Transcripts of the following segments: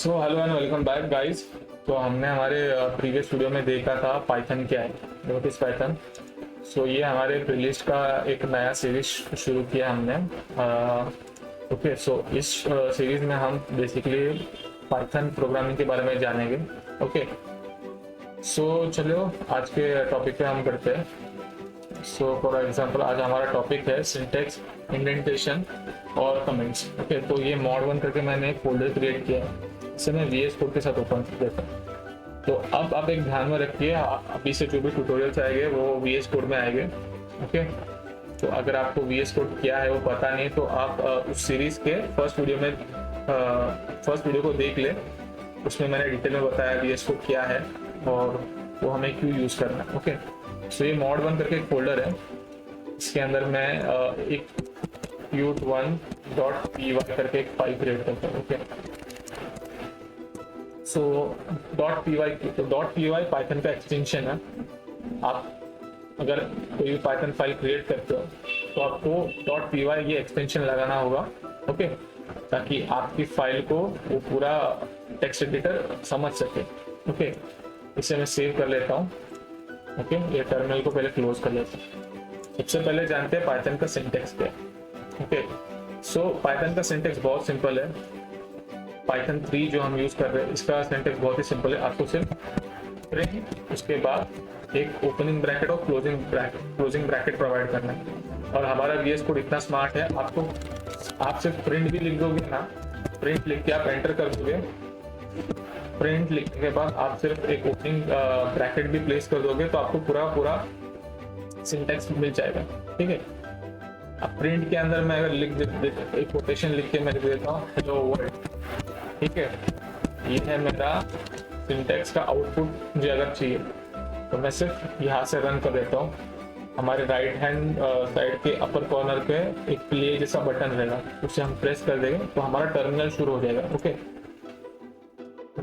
So hello and welcome back guys. तो हमने हमारे प्रीवियस वीडियो में देखा था पाइथन क्या है, व्हाट इज पाइथन। सो ये हमारे प्लेलिस्ट का एक नया सीरीज शुरू किया हमने। ओके, सो इस सीरीज में हम बेसिकली पाइथन प्रोग्रामिंग के बारे में जानेंगे। ओके, सो चलो आज के टॉपिक पे हम करते हैं। सो फॉर एग्जांपल आज हमारा टॉपिक है सिंटेक्स, इंडेंटेशन और कमेंट्स। ओके, तो ये मॉड 1 करके मैंने एक फोल्डर क्रिएट किया है, इसे मैं VS कोड के साथ ओपन कर देता हूँ। तो अब आप एक ध्यान में रखिए, अभी से जो भी ट्यूटोरियल्स आएंगे वो VS कोड में आएंगे। ओके, तो अगर आपको VS कोड क्या है वो पता नहीं तो आप उस सीरीज के फर्स्ट वीडियो को देख ले। उसमें मैंने डिटेल में बताया VS कोड क्या है और वो हमें क्यों यूज करना है। ओके, सो ये मॉड 1 करके एक फोल्डर है, इसके अंदर मैं एक qt1.py करके एक फाइल क्रिएट करता हूँ। ओके, सो .py पाइथन का एक्सटेंशन है। आप अगर कोई भी पाइथन फाइल क्रिएट करते हो तो आपको .py ये एक्सटेंशन लगाना होगा। ओके, ताकि आपकी फाइल को वो पूरा टेक्स्ट एडिटर समझ सके। ओके, इसे मैं सेव कर लेता हूँ। ओके, ये टर्मिनल को पहले क्लोज कर लेते हैं। सबसे पहले जानते हैं पाइथन का सिंटेक्स क्या है। ओके, सो पाइथन का सिंटेक्स बहुत सिंपल है। पाइथन 3 जो हम यूज कर रहे हैं इसका सिंटेक्स बहुत ही सिंपल है। आपको सिर्फ प्रिंट, उसके बाद एक ओपनिंग ब्रैकेट और क्लोजिंग ब्रैकेट प्रोवाइड करना है। और हमारा VS कोड इतना स्मार्ट है, आप सिर्फ प्रिंट भी लिख दोगे ना, प्रिंट लिख के आप एंटर कर दोगे, प्रिंट लिखने के बाद आप सिर्फ एक ओपनिंग ब्रैकेट भी प्लेस कर दोगे तो आपको पूरा सिंटेक्स मिल जाएगा। ठीक है, अब प्रिंट के अंदर मैं अगर एक कोटेशन लिख के मैं लिख देता हूँ हेलो वर्ल्ड। ठीक है, ये है मेरा सिंटेक्स का आउटपुट। मुझे अगर चाहिए तो मैं सिर्फ यहाँ से रन कर देता हूँ। हमारे राइट हैंड साइड के अपर कॉर्नर पे एक प्ले जैसा बटन रहेगा, उसे हम प्रेस कर देंगे तो हमारा टर्मिनल शुरू हो जाएगा। ओके,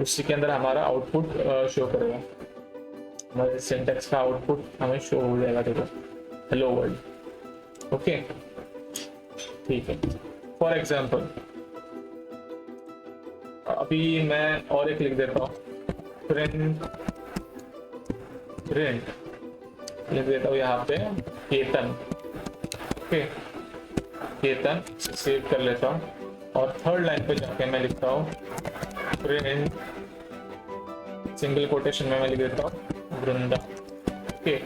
उसी के अंदर हमारा आउटपुट शो करेगा, हमारे सिंटेक्स का आउटपुट हमें शो हो जाएगा। देखो हेलो वर्ल्ड। ओके, ठीक है। फॉर एग्जाम्पल अभी मैं और एक लिख देता हूँ, प्रिंट लिख देता हूँ यहाँ पे केतन। ओके, केतन सेव कर लेता हूँ और थर्ड लाइन पे जाके मैं लिखता हूँ प्रिंट, सिंगल कोटेशन में मैं लिख देता हूँ वृंदा। ओके,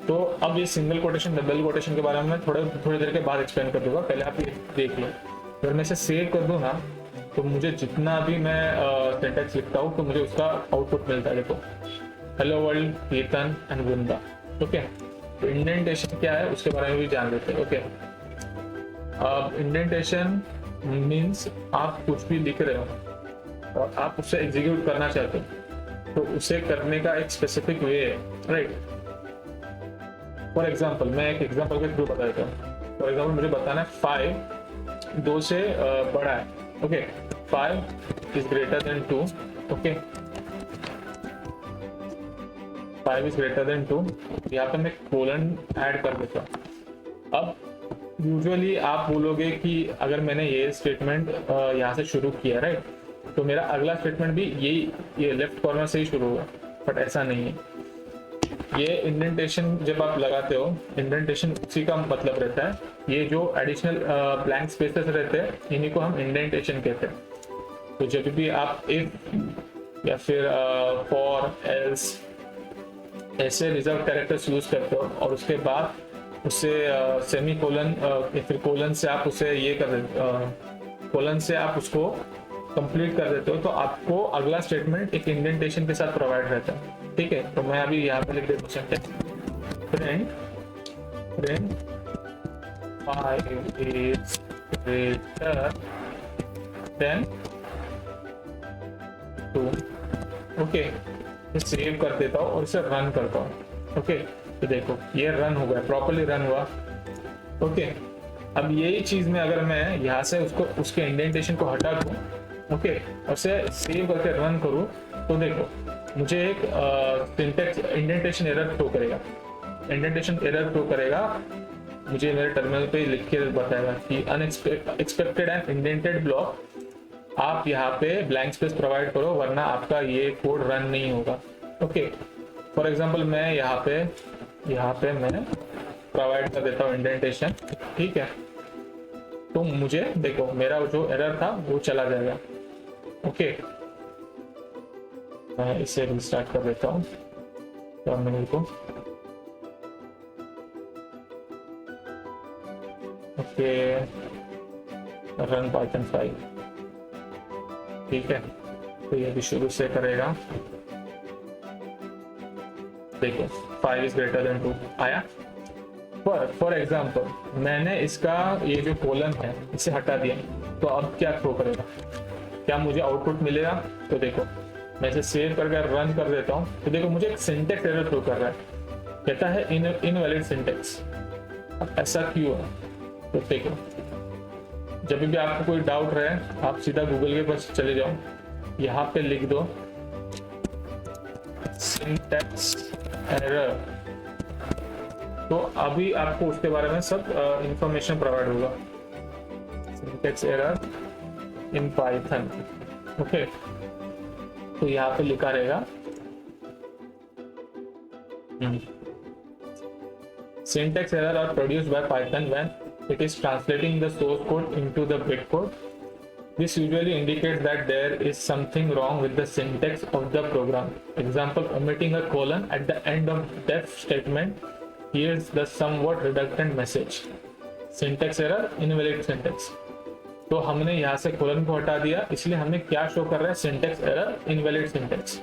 तो अब ये सिंगल कोटेशन डबल कोटेशन के बारे में मैं थोड़ी देर के बाद एक्सप्लेन कर दूंगा, पहले आप ये देख लो। अगर मैं इसे सेव कर दूँ ना तो मुझे जितना भी मैं सिंटेक्स लिखता हूँ तो मुझे उसका आउटपुट मिलता है। देखो hello world, Ketan and Vrinda. Okay, तो इंडेंटेशन क्या है उसके बारे में भी जान लेते हैं। ओके, अब इंडेंटेशन मीन्स आप कुछ भी लिख रहे हो और आप उसे एग्जीक्यूट करना चाहते हो तो उसे करने का एक स्पेसिफिक वे है, राइट। फॉर एग्जाम्पल मैं एक एग्जाम्पल के थ्रू बता देता हूँ। फॉर एग्जाम्पल मुझे बताना है 5 2 से बड़ा है। Okay, 5 is greater than 2। Okay, 5 is greater than 2, यहाँ पे मैं कोलन ऐड कर देता हूँ। अब यूजुअली आप बोलोगे कि अगर मैंने ये स्टेटमेंट यहाँ से शुरू किया, राइट, तो मेरा अगला स्टेटमेंट भी ये लेफ्ट कॉर्नर से ही शुरू होगा, बट ऐसा नहीं है। ये इंडेंटेशन जब आप लगाते हो, इंडेंटेशन उसी का मतलब रहता है, ये जो एडिशनल ब्लैंक स्पेसेस रहते हैं इन्हीं को हम इंडेंटेशन कहते हैं। तो जब भी आप इफ या फिर फॉर एल्स ऐसे रिजर्व कैरेक्टर्स यूज करते हो और उसके बाद उससे सेमी कोलन या फिर कोलन से आप उसे ये कर देते, कोलन से आप उसको कंप्लीट कर देते हो तो आपको अगला स्टेटमेंट एक इंडेंटेशन के साथ प्रोवाइड रहता है। ठीक है, तो मैं अभी यहाँ पे लिख देता हूँ syntax print 5 is greater than 2। Okay, save कर देता हूँ और इसे रन करता हूँ। ओके, तो देखो ये रन हो गया, प्रॉपर्ली रन हुआ। ओके, अब यही चीज में अगर मैं यहाँ से उसके इंडेंटेशन को हटा दूँ, ओके, और उसे सेव करके रन करूँ तो देखो मुझे एक सिंटेक्स इंडेंटेशन एरर शो करेगा। इंडेंटेशन एरर शो करेगा, मुझे मेरे टर्मिनल पे लिख के बताएगा कि अनएक्सपेक्टेड एंड इंडेंटेड ब्लॉक आप यहाँ पे ब्लैंक स्पेस प्रोवाइड करो, वरना आपका ये कोड रन नहीं होगा। ओके, फॉर एग्जांपल मैं यहाँ पे मैं प्रोवाइड कर देता हूँ इंडेंटेशन, ठीक है। तो मुझे देखो मेरा जो एरर था वो चला जाएगा। ओके, मैं इसे रिस्टार्ट कर देता हूँ टर्मिनल को। ओके, रन पाइथन 5, ठीक है। तो ये भी शुरू से करेगा। देखो 5 इज ग्रेटर देन 2 आया। फॉर एग्जाम्पल मैंने इसका ये जो कॉलम है इसे हटा दिया, तो अब क्या थ्रो करेगा, क्या मुझे आउटपुट मिलेगा? तो देखो मैं इसे सेव करके रन कर देता हूँ, तो देखो मुझे एक सिंटेक्स एरर थ्रो कर रहा है, कहता है इनवैलिड सिंटेक्स। अब ऐसा क्यों है? तो देखो जब भी आपको कोई डाउट रहे आप सीधा गूगल के पास चले जाओ, यहाँ पे लिख दो सिंटेक्स एरर, तो अभी आपको उसके बारे में सब इंफॉर्मेशन प्रोवाइड होगा। Syntax error in Python, okay. तो यहाँ पे लिखा रहेगा syntax error are produced by Python when it is translating the source code into the bytecode. This usually indicates that there is something wrong with the syntax of the program. Example, omitting a colon at the end of def statement here's the somewhat redundant message. Syntax error, invalid syntax. तो हमने यहाँ से colon को हटा दिया, इसलिए हमें क्या शो कर रहा है? Syntax error, invalid syntax.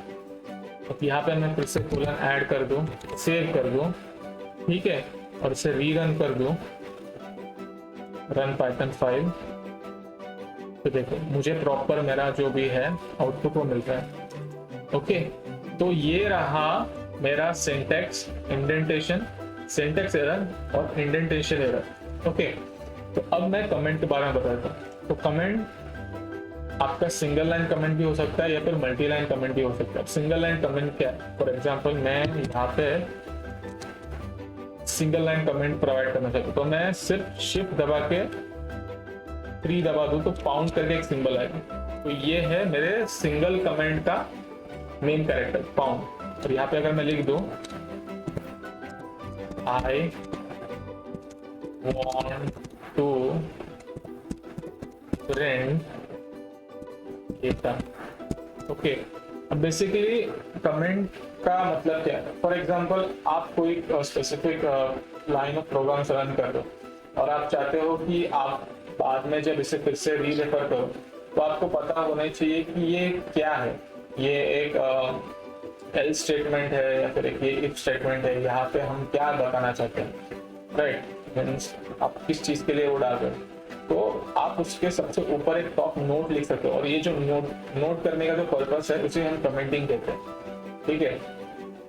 अब यहाँ पे मैं फिर से कोलन ऐड कर दूं, सेव कर दूं, ठीक है, और इसे रीरन कर दूं, रन पाइथन 5। तो देखो मुझे प्रॉपर मेरा जो भी है आउटपुट वो मिल रहा है। ओके, तो ये रहा मेरा सिंटेक्स इंडेंटेशन, सिंटेक्स एरर और इंडेंटेशन एरर। ओके, तो अब मैं कमेंट के बारे में बताता हूँ। तो कमेंट आपका सिंगल लाइन कमेंट भी हो सकता है या फिर मल्टी लाइन कमेंट भी हो सकता है। सिंगल लाइन कमेंट क्या है? फॉर एग्जाम्पल मैं यहाँ पे सिंगल लाइन कमेंट प्रोवाइड करना चाहता हूँ, तो मैं सिर्फ शिफ्ट दबा के 3 दबा दूं तो पाउंड करके एक सिंबल आएगा। तो ये है मेरे सिंगल कमेंट का मेन कैरेक्टर पाउंड। और यहाँ पे अगर मैं लिख दूं I want to print data, okay. अब बेसिकली कमेंट का मतलब क्या है? फॉर एग्जांपल आप कोई specific line of programs run कर दो और आप चाहते हो कि आप बाद में जब इसे फिर से री रेफर करो तो आपको पता होना चाहिए कि ये क्या है। ये एक एल्स स्टेटमेंट है या फिर एक ये इफ स्टेटमेंट है, यहाँ पे हम क्या बताना चाहते हैं, राइट? मीन्स आप किस चीज के लिए वो डाल रहे हैं, तो आप उसके सबसे ऊपर एक टॉप नोट लिख सकते हो। और ये जो नोट करने का जो पर्पस है उसे हम कमेंटिंग कहते हैं, ठीक है।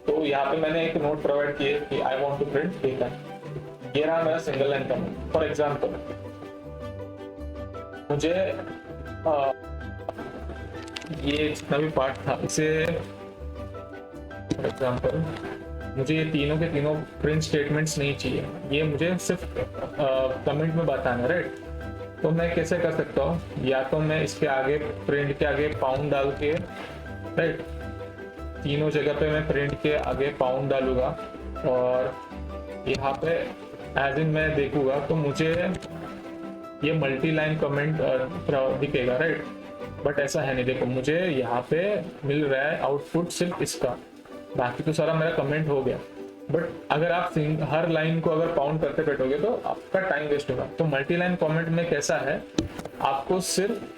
तो यहाँ पे मैंने एक नोट प्रोवाइड किया कि I want to print data. ये रहा मेरा single line comment. For example मुझे ये जितना भी पार्ट था इसे, फॉर एग्जांपल मुझे ये तीनों के तीनों प्रिंट स्टेटमेंट्स नहीं चाहिए, ये मुझे सिर्फ कमेंट में बताना है, राइट? तो मैं कैसे कर सकता हूँ? या तो मैं इसके आगे प्रिंट के आगे पाउंड डाल के, राइट, तीनों जगह पे मैं प्रिंट के आगे पाउंड डालूंगा और यहाँ पे एज इन मैं देखूंगा तो मुझे ये मल्टी लाइन कमेंट दिखेगा, राइट? बट ऐसा है नहीं। देखो मुझे यहाँ पे मिल रहा है आउटपुट सिर्फ इसका, बाकी तो सारा मेरा कमेंट हो गया। बट अगर आप हर लाइन को अगर काउंट करते बैठोगे तो आपका टाइम वेस्ट होगा। तो मल्टी लाइन कमेंट में कैसा है, आपको सिर्फ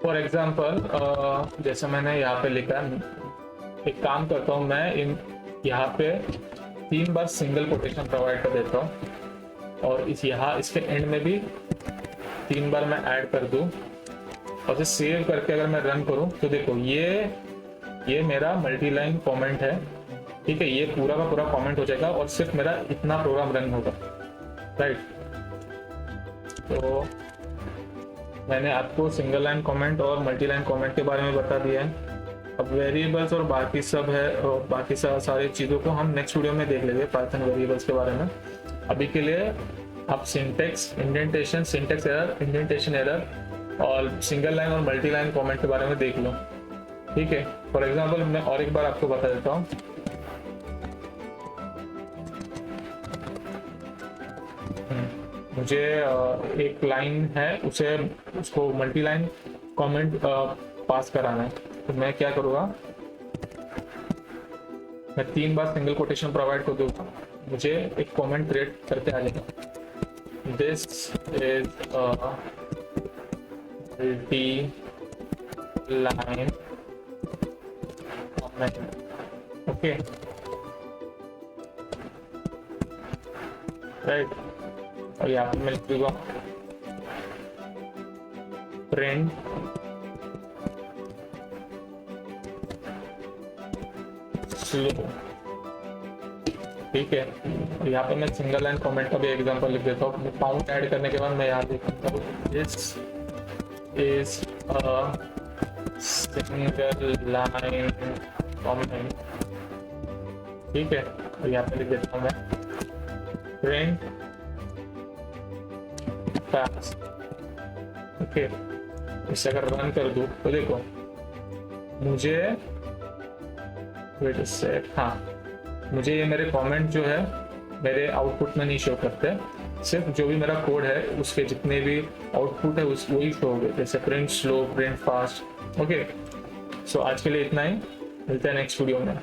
फॉर एग्जाम्पल जैसे मैंने यहाँ पे लिखा, एक काम करता हूँ मैं यहाँ पे 3 बार सिंगल कोटेशन प्रोवाइड कर देता हूँ और इसके एंड में भी 3 बार मैं ऐड कर दूं और इसे सेव करके अगर मैं रन करूं तो देखो ये मेरा मल्टी लाइन कमेंट है, ठीक है। ये पूरा का पूरा कमेंट हो जाएगा और सिर्फ मेरा इतना प्रोग्राम रन होगा, राइट? तो मैंने आपको सिंगल लाइन कमेंट और मल्टी लाइन कमेंट के बारे में बता दिया है। अब वेरिएबल्स और बाकी सब है, और बाकी सारी चीज़ों को हम नेक्स्ट वीडियो में देख लेंगे पाइथन वेरिएबल्स के बारे में। अभी के लिए आप syntax indentation, syntax error, indentation error और सिंगल लाइन और मल्टी लाइन कमेंट के बारे में देख लो, ठीक है। फॉर एग्जांपल मैं और एक बार आपको बता देता हूँ। मुझे एक लाइन है, उसको मल्टी लाइन कमेंट पास कराना है, तो मैं क्या करूँगा, मैं 3 बार सिंगल कोटेशन प्रोवाइड कर दूंगा, मुझे एक कमेंट क्रिएट करके आ जाएगा, this is multi line comment, okay, right. और यहाँ पे मैं लिख दूंगा प्रिंट स्लो, ठीक है। और यहाँ पे मैं सिंगल लाइन कमेंट का भी एग्जांपल लिख देता हूँ। काउंट ऐड करने के बाद मैं यहाँ लिखता हूँ this is a single line comment, ठीक है। और यहाँ पे लिख देता हूँ मैं प्रिंट पास, ओके। इसे अगर रन कर दूँ तो देखो मुझे वेट सेट, हाँ, मुझे ये मेरे कमेंट जो है मेरे आउटपुट में नहीं शो करते, सिर्फ जो भी मेरा कोड है उसके जितने भी आउटपुट है उस वही शो हो गए, जैसे print slow, print fast, okay. So आज के लिए इतना ही, मिलते हैं नेक्स्ट वीडियो में।